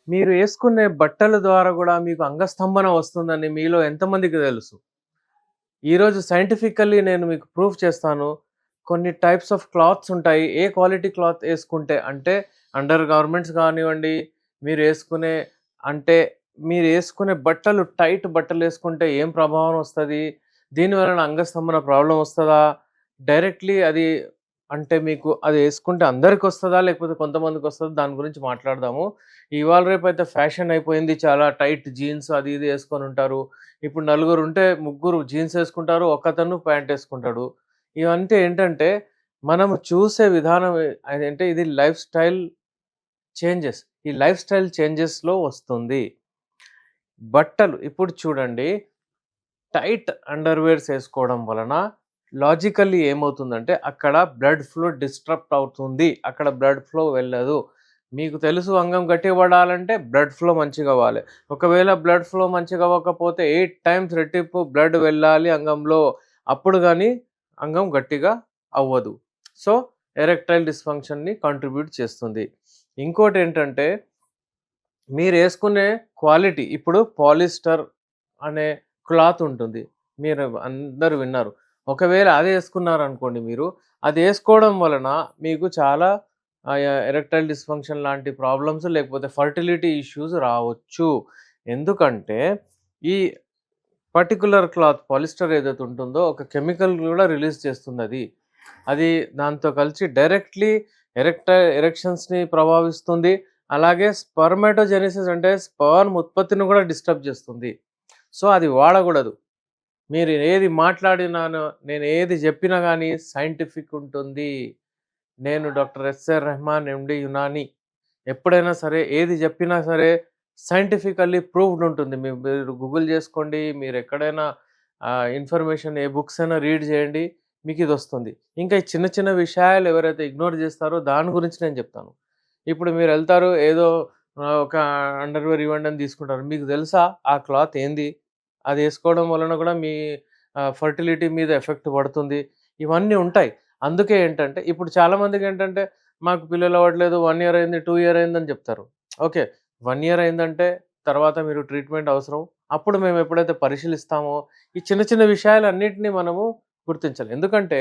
మీరు యేసుకునే బట్టల ద్వారా గూడా మీకు అంగస్తంభన వస్తుందని మీలో ఎంతమందికి తెలుసు? ఈరోజు సైంటిఫికల్లీ నేను మీకు ప్రూఫ్ చేస్తాను. కొన్ని టైప్స్ ఆఫ్ క్లాత్స్ ఉంటాయి. ఏ క్వాలిటీ క్లాత్ యేసుకుంటే అంటే అండర్ గార్మెంట్స్ గానివ్వండి, మీరేసుకునే అంటే మీరేసుకునే బట్టలు టైట్ బట్టలేసుకుంటే ఏం ప్రభావం వస్తది? దీని వలన అంగస్తంభన ప్రాబ్లమ్ వస్తదా? డైరెక్ట్‌లీ అది అంటే మీకు అది యేసుకుంటే అందరికొస్తదా? లేకపోతే కొంతమందికొస్తదా? దాని గురించి మాట్లాడదాము. ఇవాళ రేపైతే ఫ్యాషన్ అయిపోయింది. చాలా టైట్ జీన్స్ అది ఇది యేసుకొనుంటారు. ఇప్పుడు నలుగురుంటే ముగ్గురు జీన్స్ యేసుకుంటారు. ఒకతను ప్యాంట్ యేసుకుంటాడు. ఇవంటే ఏంటంటే, మనము చూసే విధానం అదంటే ఇది లైఫ్ స్టైల్ చేంజెస్. ఈ లైఫ్ స్టైల్ చేంజెస్‌లో వస్తుంది. బట్టలు ఇప్పుడు చూడండి టైట్ అండర్‌వేర్స్ ఏసుకోవడం వలన లాజికల్లీ ఏమవుతుందంటే, అక్కడ బ్లడ్ ఫ్లో డిస్టర్బ్ అవుతుంది. అక్కడ బ్లడ్ ఫ్లో వెళ్ళదు. మీకు తెలుసు అంగం గట్టిగా పడాలంటే బ్లడ్ ఫ్లో మంచిగవ్వాలి. ఒకవేళ బ్లడ్ ఫ్లో మంచిగా అవ్వకపోతే 8 టైమ్స్ రెట్టింపు బ్లడ్ వెళ్ళాలి అంగంలో. అప్పుడు గాని అంగం గట్టిగా అవ్వదు. సో, ఎరెక్టైల్ డిస్‌ఫంక్షన్‌ని కాంట్రిబ్యూట్ చేస్తుంది. ఇంకోటేంటంటే మీరేసుకునే క్వాలిటీ ఇప్పుడు పాలిస్టర్ అనే క్లాత్ ఉంటుంది. మీరు అందరూ విన్నారు. ఒకవేళ అదేసుకున్నారనుకోండి మీరు, అదేసుకోవడం వలన మీకు చాలా ఎరెక్టైల్ డిస్‌ఫంక్షన్ లాంటి ప్రాబ్లమ్స్ లేకపోతే ఫర్టిలిటీ ఇష్యూస్ రావచ్చు. ఎందుకంటే ఈ పర్టిక్యులర్ క్లాత్ పాలిస్టర్ ఏదైతే ఉంటుందో ఒక కెమికల్ గూడా రిలీజ్ చేస్తుందది. అది దాంతో కలిసి డైరెక్ట్‌లీ ఎరెక్షన్స్‌ని ప్రభావిస్తుంది. అలాగే స్పెర్మాటోజెనెసిస్ అంటే స్పెర్మ్ ఉత్పత్తిని గూడా డిస్టర్బ్ చేస్తుంది. సో, అది వాడగూడదు. మీరు ఏది మాట్లాడినానో, నేను ఏది జెప్పినా గాని సైంటిఫిక్ ఉంటుంది. నేను doctor SR Rahman MD Unani. ఎప్పుడైనా సరే, ఏది జెప్పినా సరే సైంటిఫికల్లీ ప్రూవ్డ్ ఉంటుంది. మీరు గూగుల్ జేసుకోండి. మీరెక్కడైనా ఇన్ఫర్మేషన్ ఏ బుక్స్ అయినా రీడ్ జేయండి. మీకిదొస్తుంది. ఇంకా ఈ చిన్న చిన్న విషయాలు ఎవరైతే ఇగ్నోర్ జేస్తారో దాని గురించి నేను జెప్తాను. ఇప్పుడు మీరెళ్తారు ఏదో ఒక అండర్‌వేర్ ఇవ్వండి అని తీసుకుంటారు. మీకు తెలుసా ఆ క్లాత్ ఏంది? అదేసుకోవడం వలన గూడా మీ ఫర్టిలిటీ మీద ఎఫెక్ట్ పడుతుంది. ఇవన్నీ ఉంటాయి. అందుకే ఏంటంటే ఇప్పుడు చాలామందికేంటంటే మాకు పిల్లలవ్వట్లేదు. 1 ఇయర్ అయింది, 2 ఇయర్ అయిందని జెప్తారు. ఓకే. 1 ఇయర్ అయిందంటే తర్వాత మీరు ట్రీట్‌మెంట్ అవసరం. అప్పుడు మేము ఎప్పుడైతే పరిశీలిస్తామో ఈ చిన్న చిన్న విషయాలన్నిటిని మనము గుర్తించాలి. ఎందుకంటే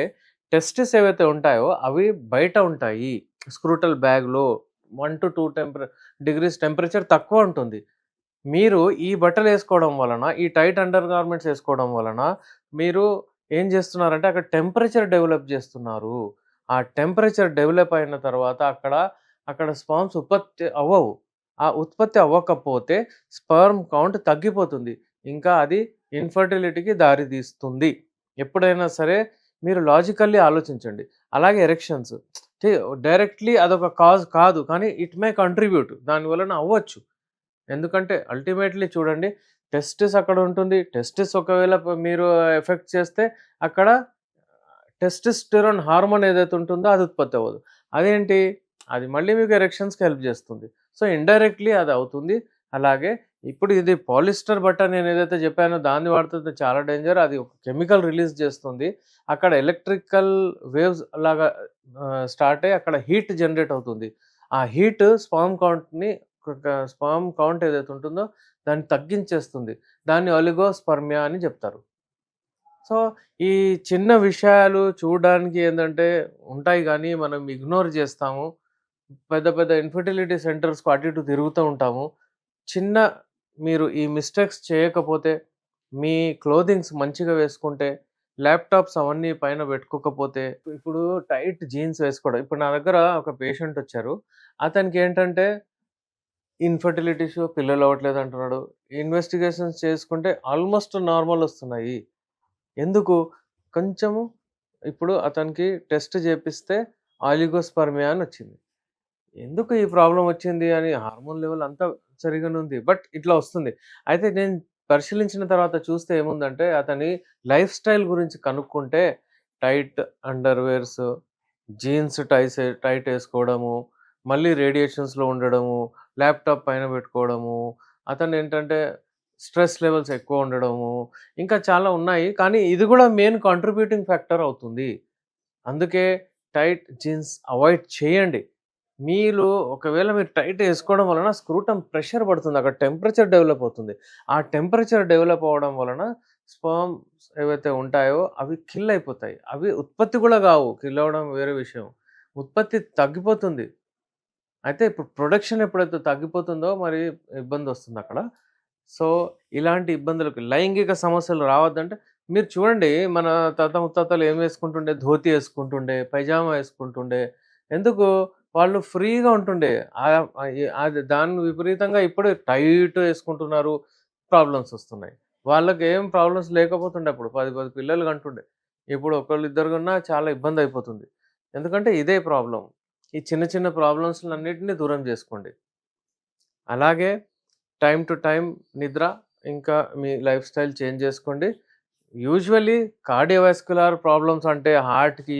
టెస్టిస్ ఏవైతే ఉంటాయో అవి బయట ఉంటాయి. స్క్రూటల్ బ్యాగ్‌లో 1-2 డిగ్రీస్ టెంపరేచర్ తక్కువ ఉంటుంది. మీరు ఈ బట్టలేసుకోవడం వలన, ఈ టైట్ అండర్ గార్మెంట్స్ ఏసుకోవడం వలన మీరు ఏం జేస్తున్నారంటే అక్కడ టెంపరేచర్ డెవలప్ జేస్తున్నారు. ఆ టెంపరేచర్ డెవలప్ అయిన తర్వాత అక్కడ స్పెర్మ్స్ ఉత్పత్తి అవ్వవు. ఆ ఉత్పత్తి అవ్వకపోతే స్పెర్మ్ కౌంట్ తగ్గిపోతుంది. ఇంకా అది ఇన్‌ఫర్టిలిటీకి దారి తీస్తుంది. ఎప్పుడైనా సరే మీరు లాజికల్లీ ఆలోచించండి. అలాగే ఎరెక్షన్స్ డైరెక్ట్‌లీ అదొక కాజ్ కాదు. కానీ ఇట్ మే కంట్రిబ్యూట్ దాని వలన అవ్వచ్చు. ఎందుకంటే అల్టిమేట్‌లీ చూడండి టెస్టిస్ అక్కడ ఉంటుంది. టెస్టిస్ ఒకవేళ మీరు ఎఫెక్ట్ చేస్తే అక్కడ టెస్టోస్టెరాన్ హార్మోన్ ఏదైతే ఉంటుందో అది ఉత్పత్తి అవ్వదు. అదేంటి? అది మళ్ళీ మీకు ఎరెక్షన్స్‌కి హెల్ప్ జేస్తుంది. సో, ఇండైరెక్ట్‌లీ అది అవుతుంది. అలాగే ఇప్పుడు ఇది పాలిస్టర్ బట్ట నేనేదైతే జెప్పానో దాన్ని వాడుతుంటే చాలా డేంజర్. అది ఒక కెమికల్ రిలీజ్ జేస్తుంది. అక్కడ ఎలక్ట్రికల్ వేవ్స్ లాగా స్టార్ట్ అయ్యి అక్కడ హీట్ జనరేట్ అవుతుంది. ఆ హీట్ స్పెర్మ్ కౌంట్ ఏదైతే ఉంటుందో దాన్ని తగ్గించేస్తుంది. దాన్ని ఒలిగోస్పెర్మియా అని జెప్తారు. సో, ఈ చిన్న విషయాలు చూడడానికి ఏందంటే ఉంటాయి గానీ, మనం ఇగ్నోర్ జేస్తాము. పెద్ద పెద్ద ఇన్ఫర్టిలిటీ సెంటర్స్‌కు అటు ఇటు తిరుగుతూ ఉంటాము. చిన్న మీరు ఈ మిస్టేక్స్ చేయకపోతే, మీ క్లోథింగ్స్ మంచిగా వేసుకుంటే, ల్యాప్‌టాప్స్ అవన్నీ పైన పెట్టుకోకపోతే, ఇప్పుడు టైట్ జీన్స్ వేసుకోవడం. ఇప్పుడు నా దగ్గర ఒక పేషెంట్ వచ్చారు. అతనికేంటంటే ఇన్‌ఫర్టిలిటీ ఇష్యూ పిల్లలవ్వట్లేదు అంటున్నాడు. ఇన్వెస్టిగేషన్స్ చేసుకుంటే ఆల్‌మోస్ట్ నార్మల్ ఒస్తున్నాయి. ఎందుకు? కొంచెము ఇప్పుడు అతనికి టెస్ట్ జేపిస్తే ఆలిగోస్పెర్మియా అనొచ్చింది. ఎందుకు ఈ ప్రాబ్లమ్ వచ్చింది అని హార్మోన్ లెవెల్ అంతా సరిగానే ఉంది. బట్ ఇట్లా వస్తుంది. అయితే నేను పరిశీలించిన తర్వాత చూస్తే ఏముందంటే అతని లైఫ్ స్టైల్ గురించి కనుక్కుంటే టైట్ అండర్‌వేర్స్, జీన్స్ టైట్ ఏసుకోవడము, మళ్ళీ రేడియేషన్స్‌లో ఉండడము, ల్యాప్‌టాప్ పైన పెట్టుకోవడము, అతనేంటంటే స్ట్రెస్ లెవెల్స్ ఎక్కువ ఉండడము, ఇంకా చాలా ఉన్నాయి. కానీ ఇది గూడా మెయిన్ కాంట్రిబ్యూటింగ్ ఫ్యాక్టర్ అవుతుంది. అందుకే టైట్ జీన్స్ అవాయిడ్ చేయండి. మీలో ఒకవేళ మీరు టైట్ ఏసుకోవడం వలన స్క్రూటమ్ ప్రెషర్ పడుతుంది. అక్కడ టెంపరేచర్ డెవలప్ అవుతుంది. ఆ టెంపరేచర్ డెవలప్ అవ్వడం వలన స్పెర్మ్స్ ఏవైతే ఉంటాయో అవి కిల్ అయిపోతాయి. అవి ఉత్పత్తి కూడా గావు. కిల్ అవ్వడం వేరే విషయం. ఉత్పత్తి తగ్గిపోతుంది. అయితే ఇప్పుడు ప్రొడక్షన్ ఎప్పుడైతే తగ్గిపోతుందో మరి ఇబ్బందొస్తుందక్కడ. సో, ఇలాంటి ఇబ్బందులకు లైంగిక సమస్యలు రావద్దంటే మీరు చూడండి మన తాత ముత్తాతలు ఏం వేసుకుంటుండే ధోతి ఏసుకుంటుండే, పైజామా ఏసుకుంటుండే. ఎందుకు? వాళ్ళు ఫ్రీగా ఉంటుండే. అది దాన్ని విపరీతంగా ఇప్పుడు టైట్ ఏసుకుంటున్నారు. ప్రాబ్లమ్స్ ఒస్తున్నాయి. వాళ్ళకేం ప్రాబ్లమ్స్ లేకపోతుండే అప్పుడు 10 పిల్లలు కంటుండే. ఇప్పుడు ఒకళ్ళు ఇద్దరు కన్నా చాలా ఇబ్బందయిపోతుంది. ఎందుకంటే ఇదే ప్రాబ్లమ్. ఈ చిన్న చిన్న ప్రాబ్లమ్స్‌లన్నిటిని దూరం జేసుకోండి. అలాగే టైమ్ టు టైమ్ నిద్ర, ఇంకా మీ లైఫ్ స్టైల్ చేంజ్ జేసుకోండి. యూజువల్లీ కార్డియోవాస్క్యులర్ ప్రాబ్లమ్స్ అంటే హార్ట్‌కి,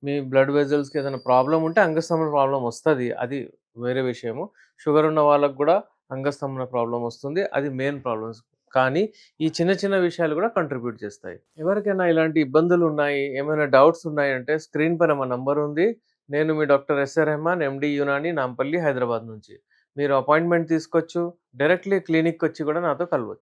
మీ బ్లడ్ వెసెల్స్‌కి ఏదైనా ప్రాబ్లమ్ ఉంటే అంగస్తంభన ప్రాబ్లమ్ ఒస్తది. అది వేరే విషయము. షుగర్ ఉన్న వాళ్ళకి గూడా అంగస్తంభన ప్రాబ్లమ్ ఒస్తుంది. అది మెయిన్ ప్రాబ్లమ్స్. కానీ ఈ చిన్న చిన్న విషయాలు గూడా కంట్రిబ్యూట్ చేస్తాయి. ఎవరికైనా ఇలాంటి ఇబ్బందులున్నాయి, ఏమైనా డౌట్స్ ఉన్నాయంటే స్క్రీన్ పైన మా నంబర్ ఉంది. నేను మీ doctor SR Rehman, MD Unani, Nampally, Hyderabad నుంచి. మీరు అపాయింట్‌మెంట్ తీసుకోవచ్చు. డైరెక్ట్‌లీ క్లినిక్‌కొచ్చి గూడా నాతో కలవచ్చు.